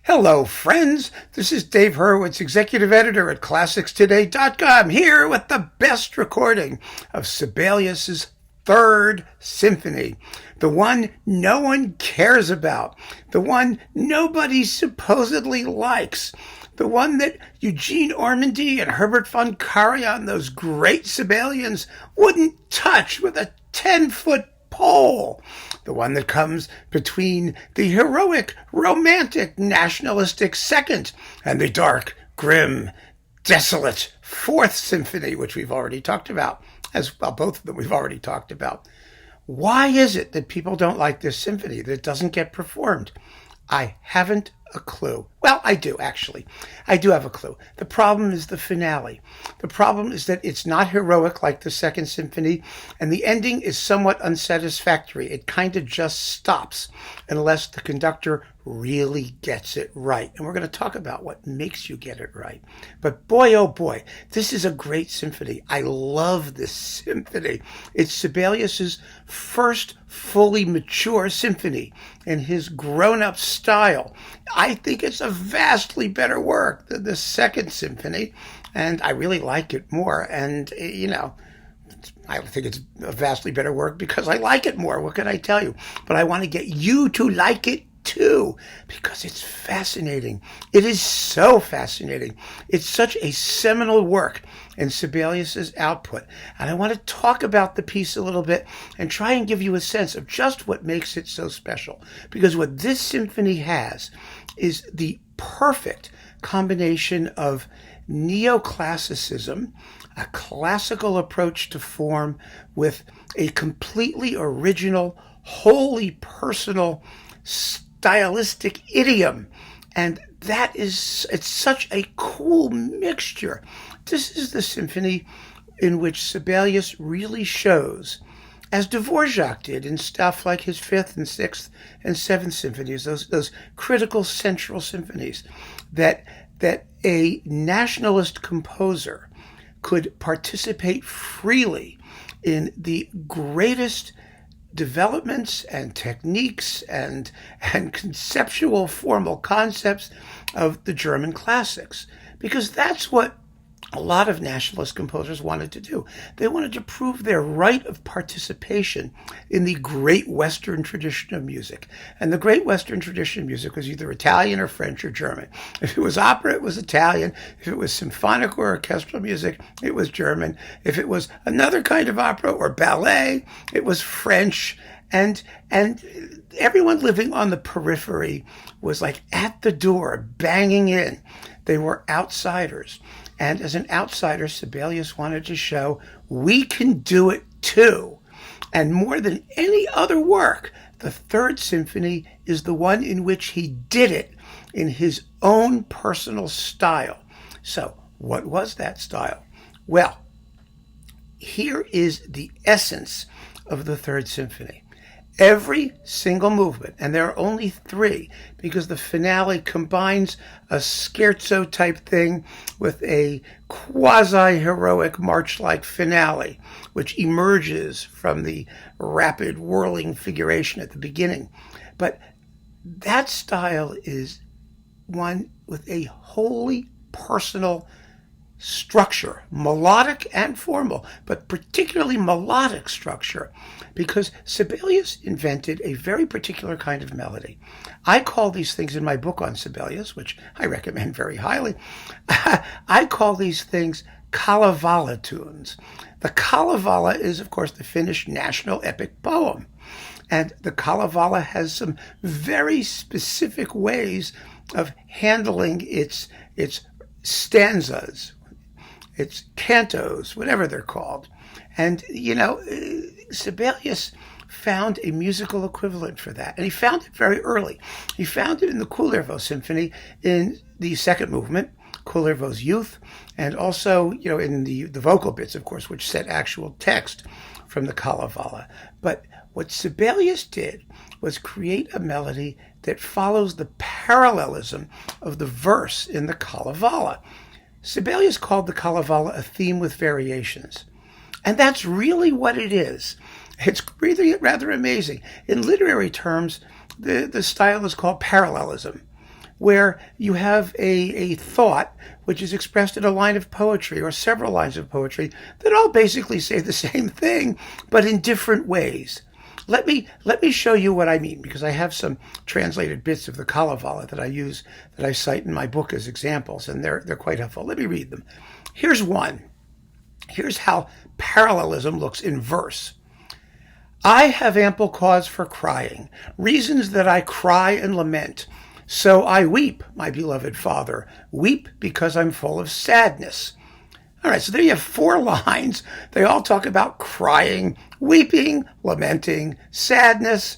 Hello, friends. This is Dave Hurwitz, executive editor at ClassicsToday.com, here with the best recording of Sibelius' Third Symphony, the one no one cares about, the one nobody supposedly likes, the one that Eugene Ormandy and Herbert von Karajan, those great Sibelians, wouldn't touch with a 10-foot pole, the one that comes between the heroic, romantic, nationalistic Second and the dark, grim, desolate Fourth Symphony, which we've already talked about, as well, both of them we've already talked about. Why is it that people don't like this symphony, that it doesn't get performed? I haven't a clue. Well, I do, actually. I do have a clue. The problem is the finale. The problem is that it's not heroic like the Second Symphony, and the ending is somewhat unsatisfactory. It kind of just stops unless the conductor really gets it right. And we're going to talk about what makes you get it right. But boy, oh boy, this is a great symphony. I love this symphony. It's Sibelius's first fully mature symphony in his grown-up style. I think it's a vastly better work than the Second Symphony, and I really like it more. And, I think it's a vastly better work because I like it more. What can I tell you? But I want to get you to like it too, because it's fascinating. It is so fascinating. It's such a seminal work in Sibelius's output. And I want to talk about the piece a little bit and try and give you a sense of just what makes it so special. Because what this symphony has is the perfect combination of neoclassicism, a classical approach to form, with a completely original, wholly personal, stylistic idiom. And it's such a cool mixture. This is the symphony in which Sibelius really shows, as Dvorak did in stuff like his Fifth and Sixth and Seventh Symphonies, those critical central symphonies, that a nationalist composer could participate freely in the greatest developments and techniques and conceptual formal concepts of the German classics, because that's what a lot of nationalist composers wanted to do. They wanted to prove their right of participation in the great Western tradition of music. And the great Western tradition of music was either Italian or French or German. If it was opera, it was Italian. If it was symphonic or orchestral music, it was German. If it was another kind of opera or ballet, it was French. And everyone living on the periphery was like at the door, banging in. They were outsiders. And as an outsider, Sibelius wanted to show we can do it too. And more than any other work, the Third Symphony is the one in which he did it in his own personal style. So, what was that style? Well, here is the essence of the Third Symphony. Every single movement, and there are only three, because the finale combines a scherzo type thing with a quasi-heroic march-like finale, which emerges from the rapid whirling figuration at the beginning. But that style is one with a wholly personal structure, melodic and formal, but particularly melodic structure, because Sibelius invented a very particular kind of melody. I call these things, in my book on Sibelius, which I recommend very highly, I call these things Kalavala tunes. The Kalavala is, of course, the Finnish national epic poem. And the Kalavala has some very specific ways of handling its stanzas, its cantos, whatever they're called. And, Sibelius found a musical equivalent for that. And he found it very early. He found it in the Kullervo Symphony in the second movement, Kullervo's Youth, and also, in the vocal bits, of course, which set actual text from the Kalavala. But what Sibelius did was create a melody that follows the parallelism of the verse in the Kalavala. Sibelius called the Kalavala a theme with variations. And that's really what it is. It's really rather amazing. In literary terms, the style is called parallelism. where you have a thought which is expressed in a line of poetry or several lines of poetry that all basically say the same thing, but in different ways. Let me show you what I mean, because I have some translated bits of the Kalavala that I use, that I cite in my book as examples, and they're quite helpful. Let me read them. Here's one. Here's how parallelism looks in verse. I have ample cause for crying, reasons that I cry and lament. So I weep, my beloved father, weep because I'm full of sadness. All right, so there you have 4 lines. They all talk about crying, weeping, lamenting, sadness.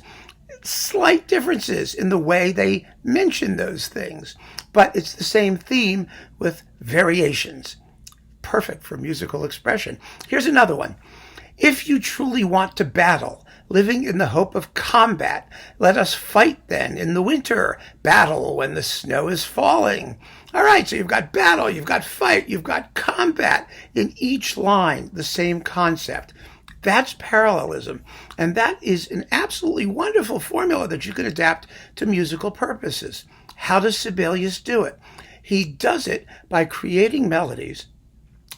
Slight differences in the way they mention those things, but it's the same theme with variations. Perfect for musical expression. Here's another one. If you truly want to battle, living in the hope of combat, let us fight then in the winter, battle when the snow is falling. All right, so you've got battle, you've got fight, you've got combat. In each line, the same concept. That's parallelism. And that is an absolutely wonderful formula that you can adapt to musical purposes. How does Sibelius do it? He does it by creating melodies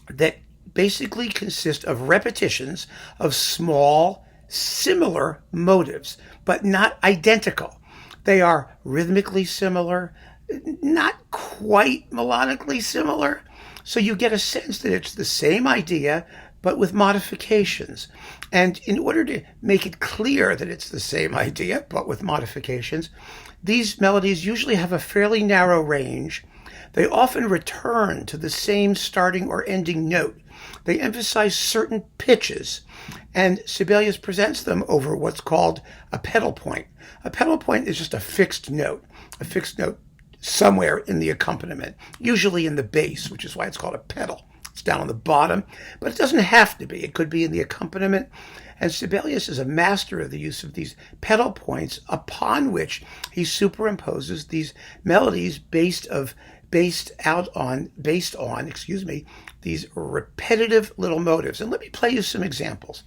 that basically consist of repetitions of small, similar motives, but not identical. They are rhythmically similar, not quite melodically similar. So you get a sense that it's the same idea, but with modifications. And in order to make it clear that it's the same idea, but with modifications, these melodies usually have a fairly narrow range. They often return to the same starting or ending note. They emphasize certain pitches, and Sibelius presents them over what's called a pedal point. A pedal point is just a fixed note somewhere in the accompaniment, usually in the bass, which is why it's called a pedal. It's down on the bottom, but it doesn't have to be. It could be in the accompaniment. And Sibelius is a master of the use of these pedal points, upon which he superimposes these melodies based on these repetitive little motives. And let me play you some examples.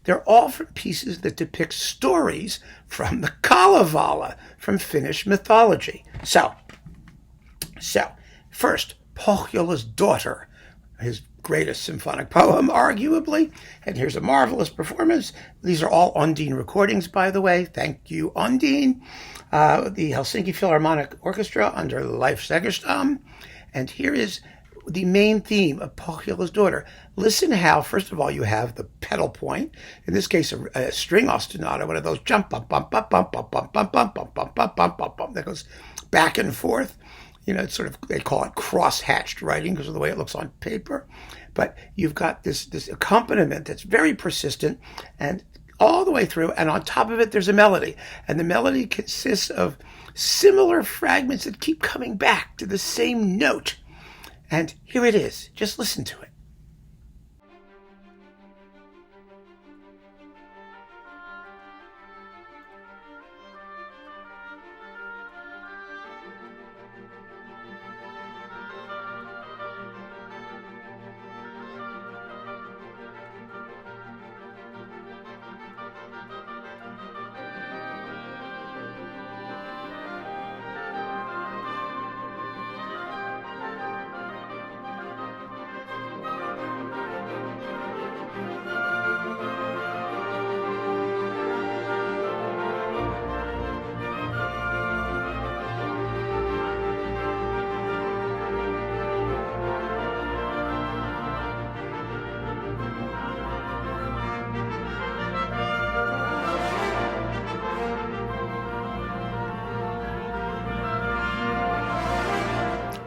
They're all from pieces that depict stories from the Kalavala, from Finnish mythology. So first, Pohjola's Daughter, his greatest symphonic poem, arguably. And here's a marvelous performance. These are all Ondine recordings, by the way. Thank you, Ondine. The Helsinki Philharmonic Orchestra under Leif Segerstam. And here is the main theme of Pohjola's Daughter. Listen how, first of all, you have the pedal point, in this case a string ostinato, one of those jump bump bump bump bump bump bump bump bump bump bump bump bump bump bump that goes back and forth. It's sort of, they call it cross-hatched writing because of the way it looks on paper. But you've got this accompaniment that's very persistent and all the way through, and on top of it there's a melody. And the melody consists of similar fragments that keep coming back to the same note. And here it is. Just listen to it.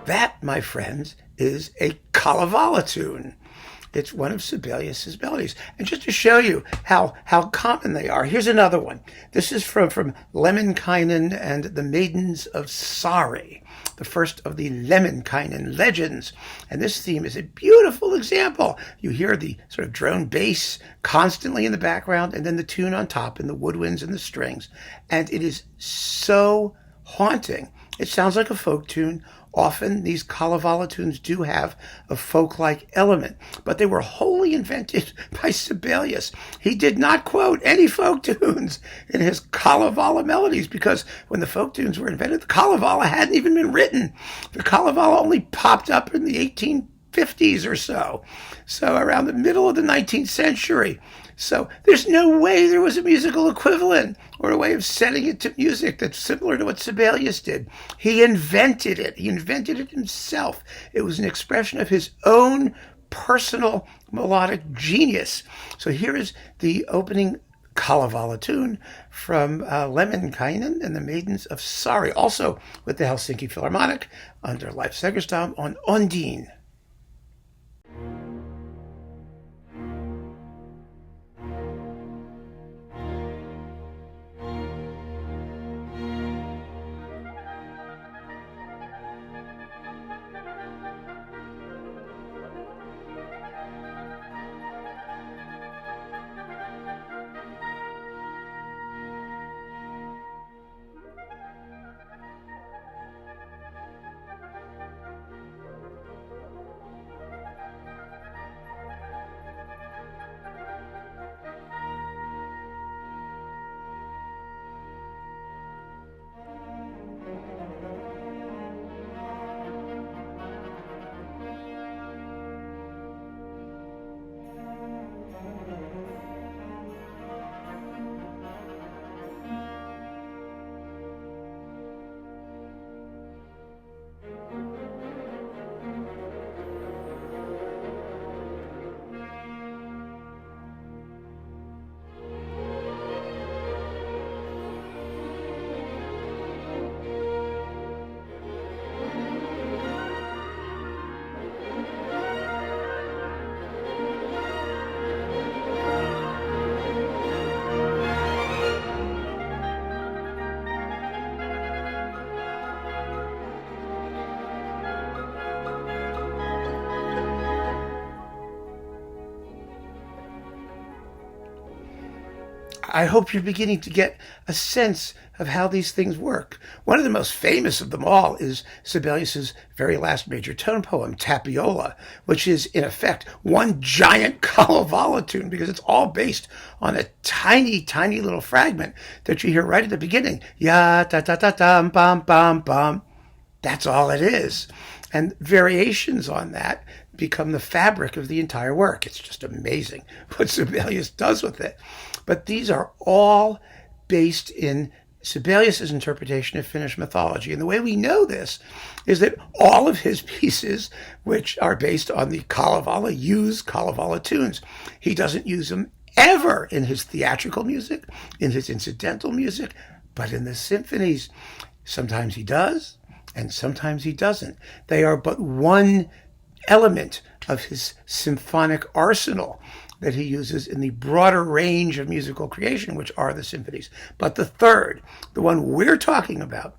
That, my friends, is a Kalavala tune. It's one of Sibelius's melodies. And just to show you how common they are, here's another one. This is from Lemminkainen and the Maidens of Sari, the first of the Lemminkainen legends. And this theme is a beautiful example. You hear the sort of drone bass constantly in the background, and then the tune on top, and the woodwinds and the strings. And it is so haunting. It sounds like a folk tune. Often these Kalavala tunes do have a folk-like element, but they were wholly invented by Sibelius. He did not quote any folk tunes in his Kalavala melodies because when the folk tunes were invented, the Kalavala hadn't even been written. The Kalavala only popped up in the 1850s or so around the middle of the 19th century. So there's no way there was a musical equivalent or a way of setting it to music that's similar to what Sibelius did. He invented it. He invented it himself. It was an expression of his own personal melodic genius. So here is the opening Kalavala tune from Lemminkainen and the Maidens of Sari, also with the Helsinki Philharmonic under Leif Segerstam on Ondine. I hope you're beginning to get a sense of how these things work. One of the most famous of them all is Sibelius's very last major tone poem, Tapiola, which is, in effect, one giant Kalavala tune because it's all based on a tiny, tiny little fragment that you hear right at the beginning. Ya ta ta ta tam bam bam bam. That's all it is. And variations on that become the fabric of the entire work. It's just amazing what Sibelius does with it. But these are all based in Sibelius's interpretation of Finnish mythology. And the way we know this is that all of his pieces, which are based on the Kalevala, use Kalevala tunes. He doesn't use them ever in his theatrical music, in his incidental music, but in the symphonies. Sometimes he does, and sometimes he doesn't. They are but one element of his symphonic arsenal that he uses in the broader range of musical creation, which are the symphonies. But the third, the one we're talking about,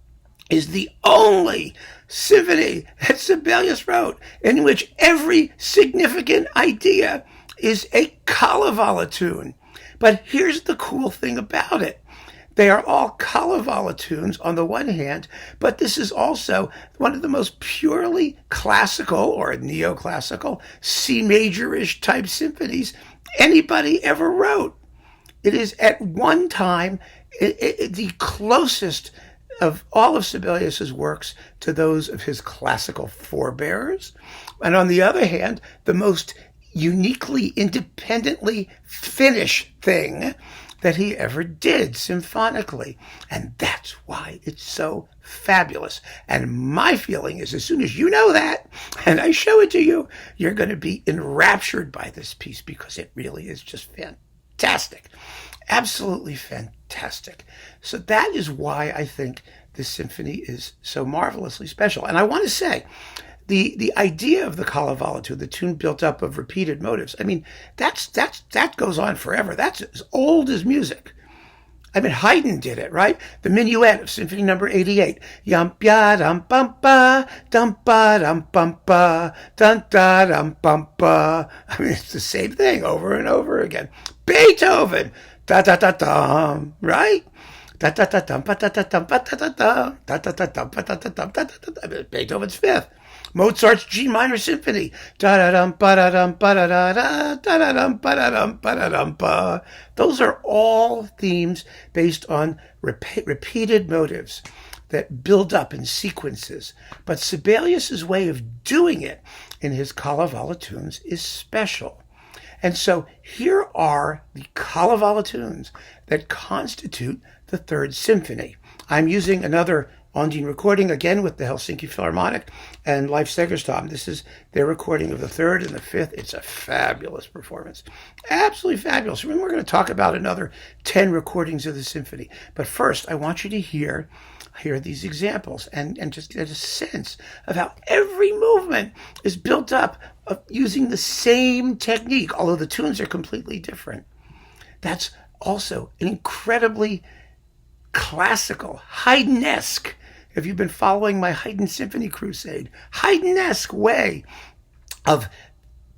is the only symphony that Sibelius wrote in which every significant idea is a Kalevala tune. But here's the cool thing about it. They are all Kalevala tunes on the one hand, but this is also one of the most purely classical or neoclassical C major-ish type symphonies anybody ever wrote. It is at one time the closest of all of Sibelius's works to those of his classical forebears, and on the other hand, the most uniquely, independently Finnish thing that he ever did symphonically. And that's why it's so fabulous. And my feeling is as soon as you know that, and I show it to you, you're going to be enraptured by this piece because it really is just fantastic. Absolutely fantastic. So that is why I think this symphony is so marvelously special. And I want to say, the idea of the Kalevala tune, the tune built up of repeated motives, I mean, that goes on forever. That's as old as music. I mean, Haydn did it, right? The minuet of Symphony number 88. Yum ya dum bum ba dum ba dum bum ba dum da dum bum ba. I mean, it's the same thing over and over again. Beethoven, da da da dum, right? Beethoven's Fifth. Mozart's G minor symphony. Those are all themes based on repeated motives that build up in sequences. But Sibelius's way of doing it in his Kalavala tunes is special. And so here are the Kalavala tunes that constitute the Third Symphony. I'm using another Ondine recording, again with the Helsinki Philharmonic and Leif Segerstam. This is their recording of the third and the fifth. It's a fabulous performance. Absolutely fabulous. Remember, we're going to talk about another 10 recordings of the symphony. But first, I want you to hear these examples and just get a sense of how every movement is built up of using the same technique, although the tunes are completely different. That's also an incredibly classical, Haydnesque, if you've been following my Haydn Symphony crusade, Haydnesque way of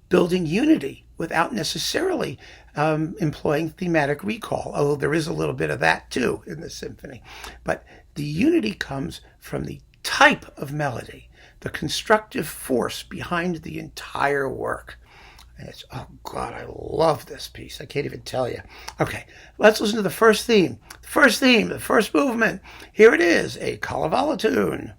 building unity without necessarily employing thematic recall, although there is a little bit of that too in the symphony. But the unity comes from the type of melody, the constructive force behind the entire work. And it's, oh God, I love this piece. I can't even tell you. Okay, let's listen to the first theme. The first movement. Here it is, a Kalavala tune.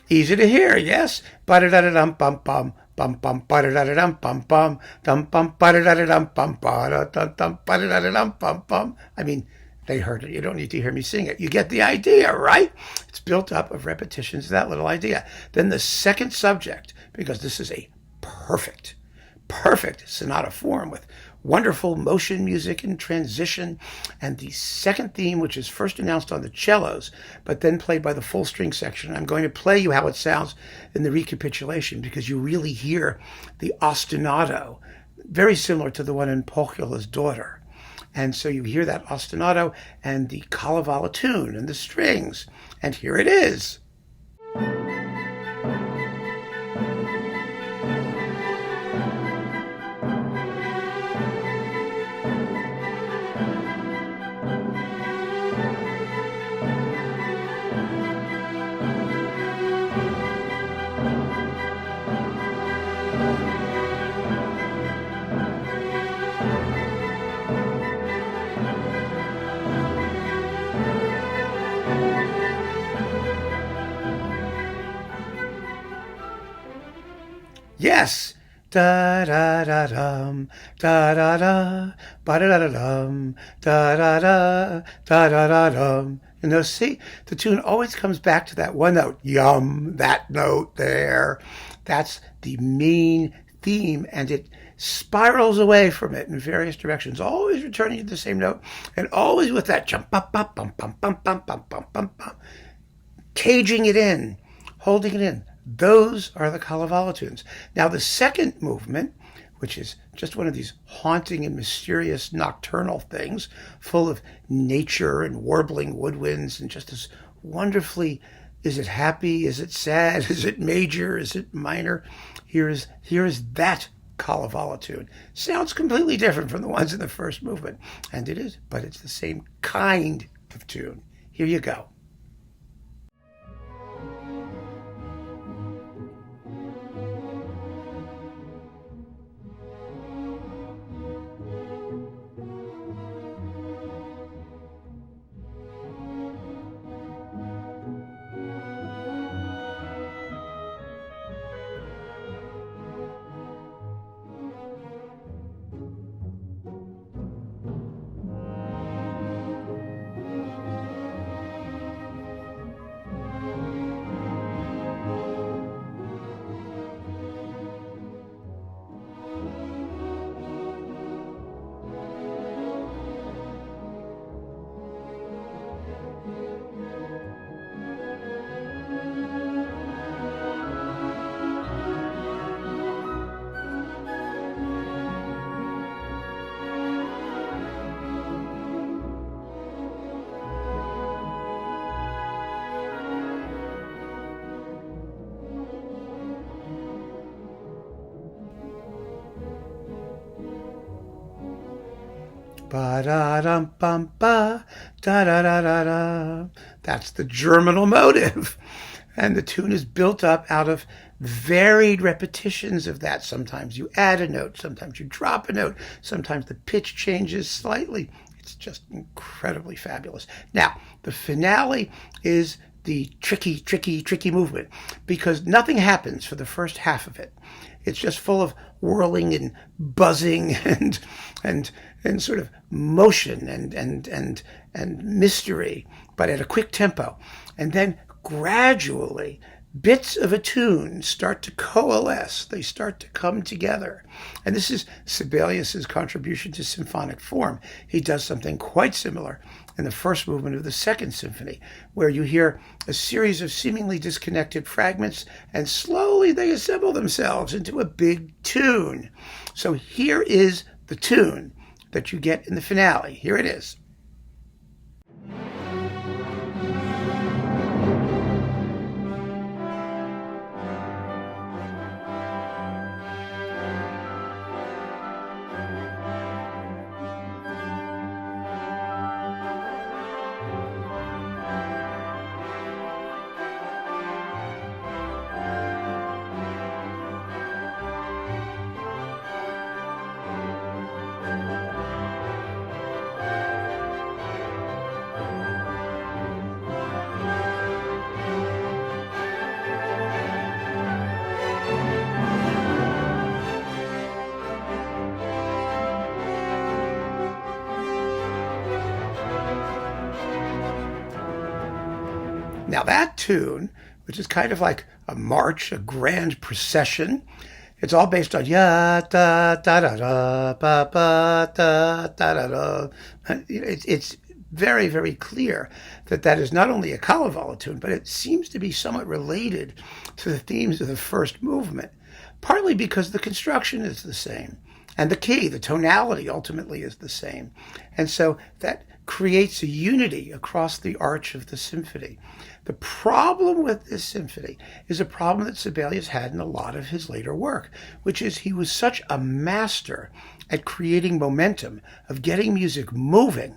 Easy to hear, yes? Ba-da-da-da-dum-bum-bum. Bum bum ba-da-da-da-dum bum bum dum bum ba-da-da-da-dum bum ba-da-dum ba-da-da-da-dum bum bum. I mean, they heard it. You don't need to hear me sing it. You get the idea, right? It's built up of repetitions of that little idea. Then the second subject, because this is a perfect sonata form with wonderful motion music and transition. And the second theme, which is first announced on the cellos, but then played by the full string section. I'm going to play you how it sounds in the recapitulation because you really hear the ostinato, very similar to the one in Pohjola's Daughter. And so you hear that ostinato and the Kalavala tune and the strings. And here it is. Yes. Da da da dum, da da da, ba da da da dum, da da da, da da da dum. You know, see, the tune always comes back to that one note. Yum, that note there. That's the main theme, and it spirals away from it in various directions, always returning to the same note, and always with that jump, bum, bum, bum, bum, bum, bum, bum, bum, bum, bum, caging it in, holding it in. Those are the Kalavala tunes. Now, the second movement, which is just one of these haunting and mysterious nocturnal things, full of nature and warbling woodwinds and just this wonderfully, is it happy? Is it sad? Is it major? Is it minor? Here is that Kalavala tune. Sounds completely different from the ones in the first movement. And it is, but it's the same kind of tune. Here you go. ba da dum bum ba da da da da da. That's the germinal motive. And the tune is built up out of varied repetitions of that. Sometimes you add a note, sometimes you drop a note, sometimes the pitch changes slightly. It's just incredibly fabulous. Now, the finale is the tricky movement, because nothing happens for the first half of it. It's just full of whirling and buzzing and sort of motion and mystery, but at a quick tempo. And then gradually, bits of a tune start to coalesce. They start to come together. And this is Sibelius's contribution to symphonic form. He does something quite similar in the first movement of the Second Symphony, where you hear a series of seemingly disconnected fragments, and slowly they assemble themselves into a big tune. So here is the tune that you get in the finale. Here it is. Now that tune, which is kind of like a march, a grand procession, it's all based on ya da da da da ba ba da da da da. It's very, very clear that that is not only a Kalavala tune, but it seems to be somewhat related to the themes of the first movement, partly because the construction is the same, and the key, the tonality ultimately is the same. And so that creates a unity across the arch of the symphony. The problem with this symphony is a problem that Sibelius had in a lot of his later work, which is he was such a master at creating momentum, of getting music moving,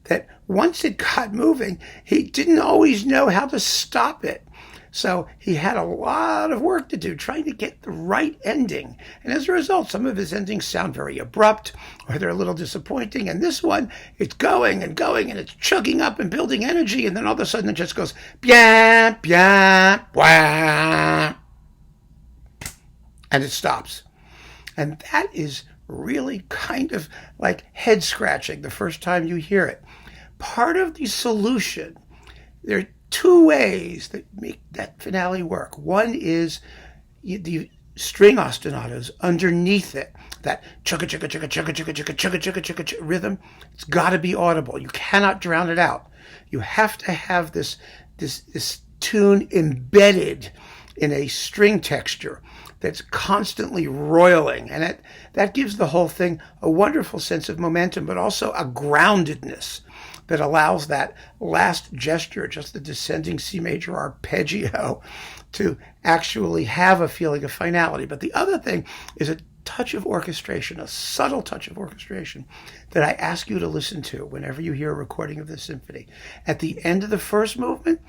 that once it got moving, he didn't always know how to stop it. So he had a lot of work to do trying to get the right ending. And as a result, some of his endings sound very abrupt, or they're a little disappointing. And this one, it's going, and it's chugging up and building energy. And then all of a sudden it just goes, bien, bien, wah, and it stops. And that is really kind of like head scratching the first time you hear it. Part of the solution, there are two ways that make that finale work. One is the string ostinatos underneath it, that chugga chugga chugga chugga chugga chugga chugga chugga chugga chugga rhythm. It's got to be audible. You cannot drown it out. You have to have this tune embedded in a string texture that's constantly roiling, and that gives the whole thing a wonderful sense of momentum, but also a groundedness that allows that last gesture, just the descending C major arpeggio, to actually have a feeling of finality. But the other thing is a touch of orchestration, a subtle touch of orchestration that I ask you to listen to whenever you hear a recording of this symphony. At the end of the first movement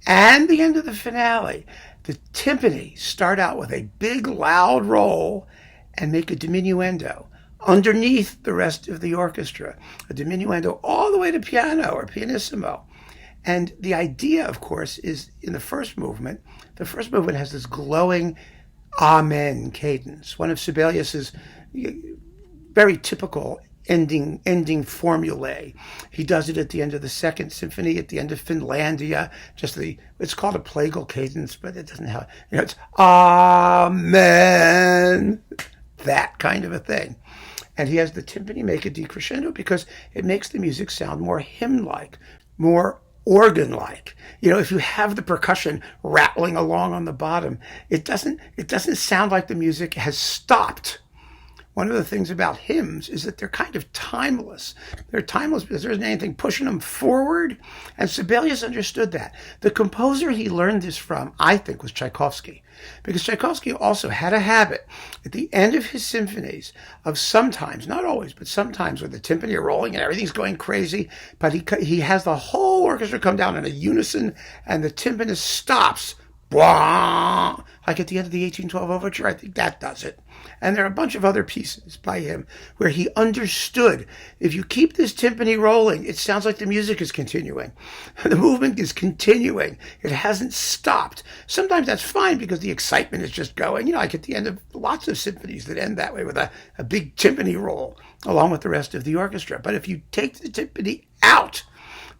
and the end of the finale, the timpani start out with a big loud roll and make a diminuendo underneath the rest of the orchestra, a diminuendo all the way to piano or pianissimo. And the idea, of course, is in the first movement has this glowing amen cadence, one of Sibelius's very typical ending formulae. He does it at the end of the Second Symphony, at the end of Finlandia, it's called a plagal cadence, but it doesn't have, it's amen, that kind of a thing. And he has the timpani make a decrescendo because it makes the music sound more hymn-like, more organ-like. If you have the percussion rattling along on the bottom, it doesn't sound like the music has stopped one of the things about hymns is that they're kind of timeless. They're timeless because there isn't anything pushing them forward. And Sibelius understood that. The composer he learned this from, I think, was Tchaikovsky. Because Tchaikovsky also had a habit at the end of his symphonies of sometimes, not always, but sometimes when the timpani are rolling and everything's going crazy, but he has the whole orchestra come down in a unison and the timpanist stops. Blah! Like at the end of the 1812 overture, I think that does it. And there are a bunch of other pieces by him where he understood if you keep this timpani rolling, it sounds like the music is continuing. The movement is continuing. It hasn't stopped. Sometimes that's fine because the excitement is just going. Like at the end of lots of symphonies that end that way with a big timpani roll along with the rest of the orchestra. But if you take the timpani out,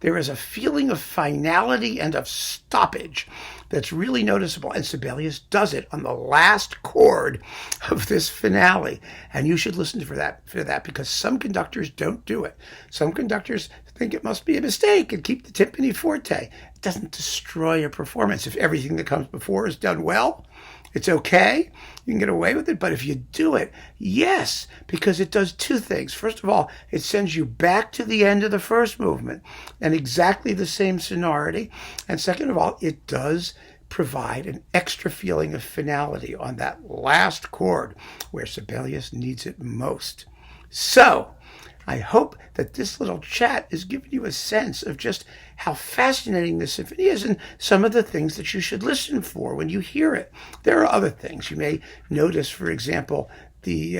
there is a feeling of finality and of stoppage that's really noticeable. And Sibelius does it on the last chord of this finale. And you should listen for that because some conductors don't do it. Some conductors think it must be a mistake and keep the timpani forte. It doesn't destroy a performance. If everything that comes before is done well, it's okay. You can get away with it. But if you do it, yes, because it does two things. First of all, it sends you back to the end of the first movement and exactly the same sonority. And second of all, it does provide an extra feeling of finality on that last chord where Sibelius needs it most. So, I hope that this little chat is giving you a sense of just how fascinating this symphony is and some of the things that you should listen for when you hear it. There are other things. You may notice, for example, the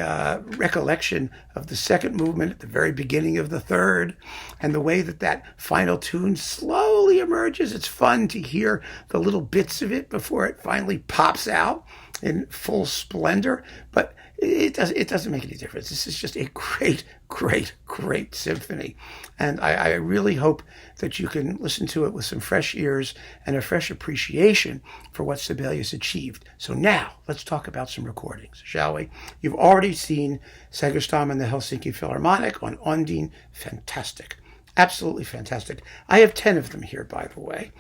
recollection of the second movement at the very beginning of the third and the way that final tune slowly emerges. It's fun to hear the little bits of it before it finally pops out in full splendor, but it doesn't make any difference. This is just a great, great, great symphony. And I really hope that you can listen to it with some fresh ears and a fresh appreciation for what Sibelius achieved. So now, let's talk about some recordings, shall we? You've already seen Segerstam and the Helsinki Philharmonic on Ondine. Fantastic. Absolutely fantastic. I have 10 of them here, by the way,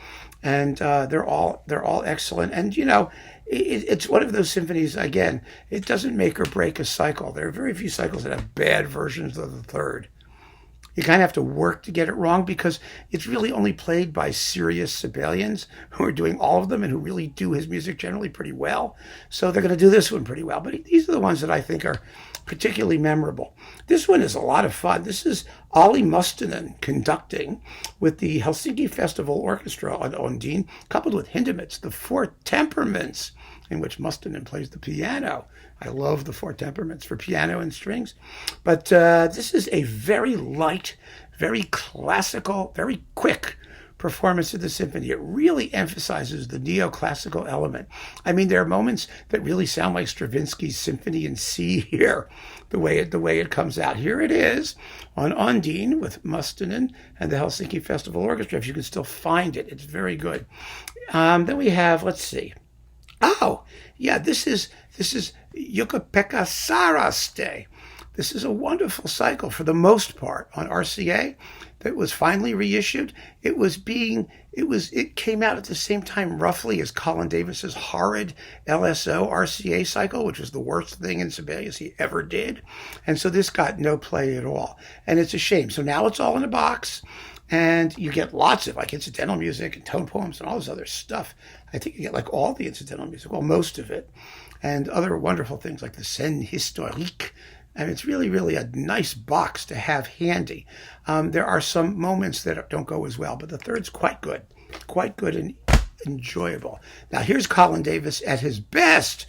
and they're all excellent. And it's one of those symphonies. Again, it doesn't make or break a cycle. There are very few cycles that have bad versions of the third. You kind of have to work to get it wrong because it's really only played by serious Sibelians who are doing all of them and who really do his music generally pretty well. So they're going to do this one pretty well. But these are the ones that I think are particularly memorable. This one is a lot of fun. This is Olli Mustonen conducting with the Helsinki Festival Orchestra on Ondine, coupled with Hindemith's The Four Temperaments, in which Mustonen plays the piano. I love the Four Temperaments for piano and strings. But this is a very light, very classical, very quick performance of the symphony. It really emphasizes the neoclassical element. I mean, there are moments that really sound like Stravinsky's Symphony in C here, the way it comes out. Here it is on Ondine with Mustonen and the Helsinki Festival Orchestra. If you can still find it, it's very good. Then we have, let's see. Oh, yeah, this is Jukka-Pekka Saraste. This is a wonderful cycle for the most part on RCA that was finally reissued. It came out at the same time roughly as Colin Davis's horrid LSO RCA cycle, which was the worst thing in Sibelius he ever did. And so this got no play at all. And it's a shame. So now it's all in a box. And you get lots of incidental music and tone poems and all this other stuff. I think you get all the incidental music, well, most of it, and other wonderful things like the Scène Historique. And it's really, really a nice box to have handy. There are some moments that don't go as well, but the third's quite good and enjoyable. Now here's Colin Davis at his best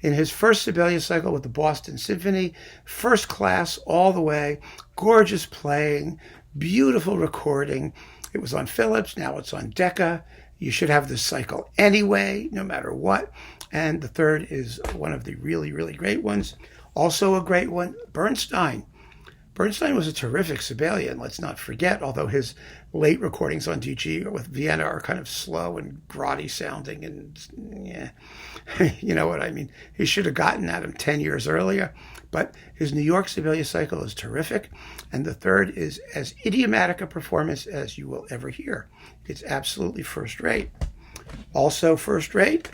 in his first Sibelius cycle with the Boston Symphony. First class all the way, gorgeous playing, beautiful recording. It was on Philips, now it's on Decca. You should have this cycle anyway, no matter what. And the third is one of the really, really great ones. Also a great one, Bernstein. Bernstein was a terrific Sibelian, let's not forget, although his late recordings on DG with Vienna are kind of slow and grotty sounding and, yeah, you know what I mean. He should have gotten at him 10 years earlier. But his New York Sibelius cycle is terrific, and the third is as idiomatic a performance as you will ever hear. It's absolutely first rate. Also first rate,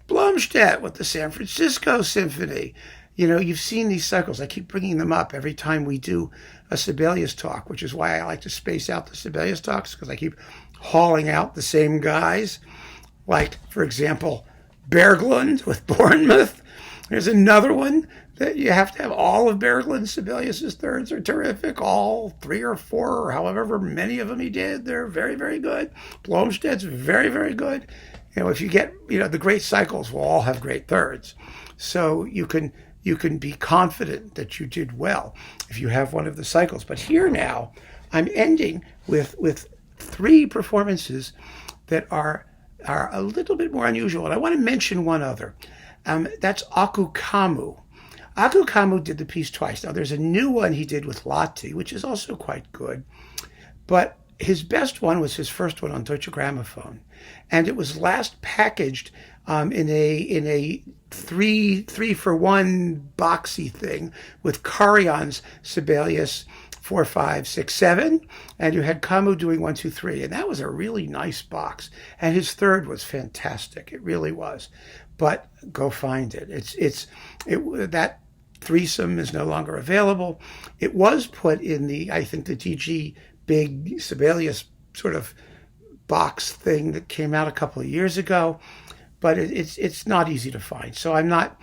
Blomstedt with the San Francisco Symphony. You've seen these cycles. I keep bringing them up every time we do a Sibelius talk, which is why I like to space out the Sibelius talks, because I keep hauling out the same guys. Like, for example, Berglund with Bournemouth. There's another one that you have to have all of Berglund's Sibelius's thirds are terrific. All 3 or 4 or however many of them he did, they're very, very good. Blomstedt's very, very good. If you get, the great cycles will all have great thirds. So you can be confident that you did well if you have one of the cycles. But here now, I'm ending with 3 performances that are a little bit more unusual. And I want to mention one other. That's Aku Kamu. Aku Kamu did the piece twice. Now, there's a new one he did with Lati, which is also quite good. But his best one was his first one on Deutsche Grammophon. And it was last packaged in a 3-for-1 boxy thing with Karajan's Sibelius 4, 5, 6, 7, and you had Kamu doing 1, 2, 3, and that was a really nice box. And his third was fantastic; it really was. But go find it. That threesome is no longer available. It was put in the DG big Sibelius sort of box thing that came out a couple of years ago, but it's not easy to find. So I'm not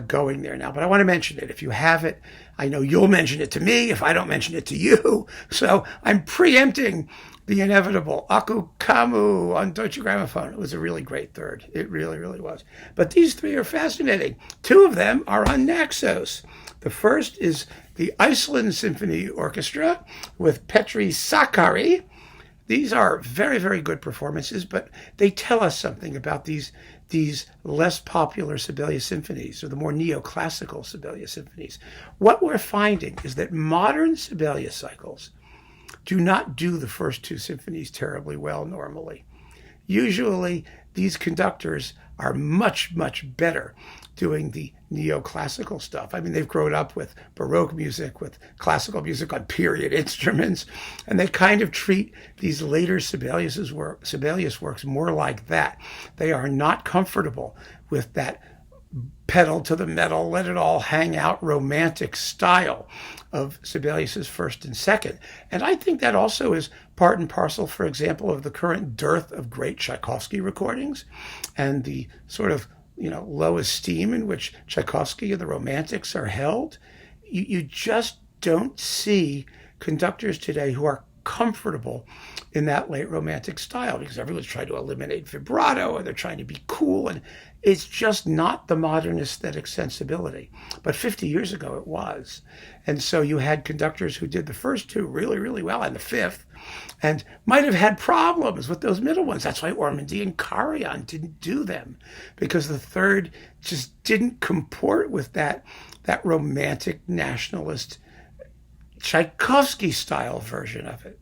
going there now, but I want to mention it. If you have it, I know you'll mention it to me if I don't mention it to you. So I'm preempting the inevitable. Aku Kamu on Deutsche Grammophon. It was a really great third. It really, really was. But these 3 are fascinating. 2 of them are on Naxos. The first is the Iceland Symphony Orchestra with Petri Sakari. These are very, very good performances, but they tell us something about these less popular Sibelius symphonies, or the more neoclassical Sibelius symphonies. What we're finding is that modern Sibelius cycles do not do the first 2 symphonies terribly well normally. Usually, these conductors are much, much better doing the neoclassical stuff. I mean, they've grown up with Baroque music, with classical music on period instruments, and they kind of treat these later Sibelius works more like that. They are not comfortable with that pedal to the metal, let it all hang out romantic style of Sibelius's first and second. And I think that also is part and parcel, for example, of the current dearth of great Tchaikovsky recordings and the sort of low esteem in which Tchaikovsky and the Romantics are held. You just don't see conductors today who are comfortable in that late Romantic style, because everyone's trying to eliminate vibrato and they're trying to be cool, and it's just not the modern aesthetic sensibility. But 50 years ago it was. And so you had conductors who did the first 2 really, really well, and the 5th, and might have had problems with those middle ones. That's why Ormandy and Karajan didn't do them, because the third just didn't comport with that romantic nationalist Tchaikovsky style version of it.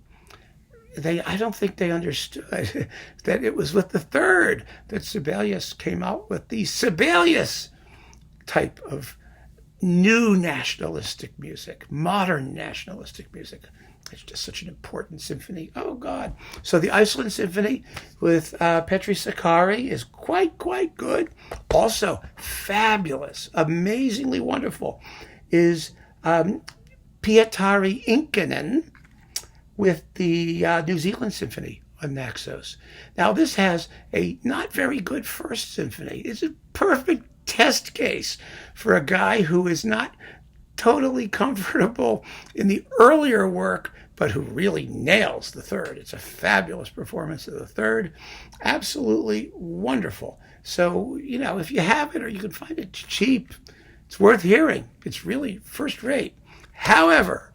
I don't think they understood that it was with the third that Sibelius came out with the Sibelius type of new nationalistic music, modern nationalistic music. It's just such an important symphony. Oh, God. So the Iceland Symphony with Petri Sakari is quite good. Also fabulous, amazingly wonderful, is Pietari Inkinen with the New Zealand Symphony on Naxos. Now, this has a not very good first symphony. It's a perfect test case for a guy who is not totally comfortable in the earlier work, but who really nails the third. It's a fabulous performance of the third. Absolutely wonderful. So, if you have it or you can find it cheap, it's worth hearing. It's really first rate. However,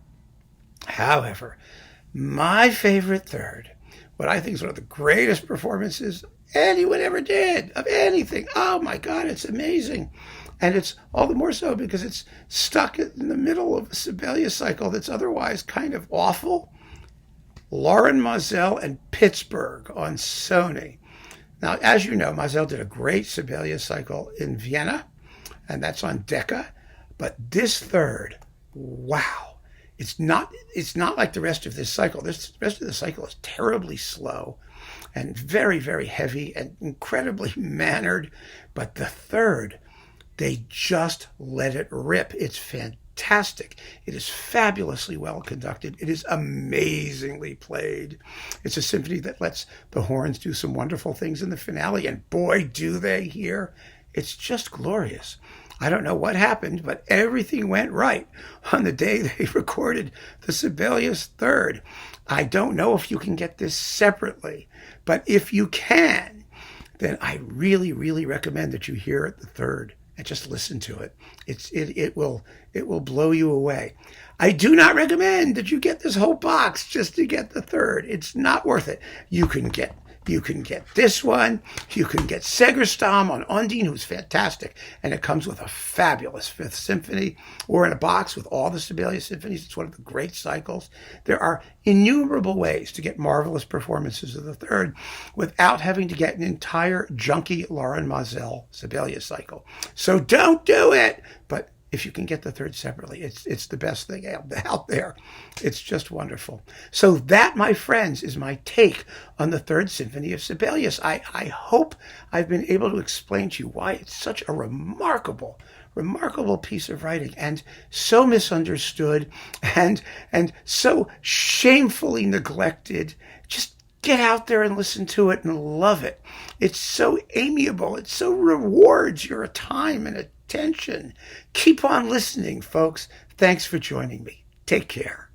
my favorite third, what I think is one of the greatest performances anyone ever did of anything. Oh my God, it's amazing. And it's all the more so because it's stuck in the middle of a Sibelius cycle that's otherwise kind of awful. Lauren Moselle and Pittsburgh on Sony. Now, as you know, Moselle did a great Sibelius cycle in Vienna, and that's on Decca. But this third, wow. It's not like the rest of this cycle. The rest of the cycle is terribly slow and very, very heavy and incredibly mannered. But the third They just let it rip. It's fantastic. It is fabulously well conducted. It is amazingly played. It's a symphony that lets the horns do some wonderful things in the finale, and boy, do they here. It's just glorious. I don't know what happened, but everything went right on the day they recorded the Sibelius Third. I don't know if you can get this separately, but if you can, then I really, really recommend that you hear the Third and just listen to it. It will blow you away. I do not recommend that you get this whole box just to get the Third. It's not worth it. You can get this one. You can get Segerstam on Ondine, who's fantastic, and it comes with a fabulous Fifth Symphony, or in a box with all the Sibelius symphonies. It's one of the great cycles. There are innumerable ways to get marvelous performances of the Third without having to get an entire junky Lauren Mazel Sibelius cycle. So don't do it. But if you can get the Third separately, it's the best thing out there. It's just wonderful. So that, my friends, is my take on the Third Symphony of Sibelius. I hope I've been able to explain to you why it's such a remarkable piece of writing, and so misunderstood and so shamefully neglected. Just get out there and listen to it and love it. It's so amiable. It so rewards your time and attention. Keep on listening, folks. Thanks for joining me. Take care.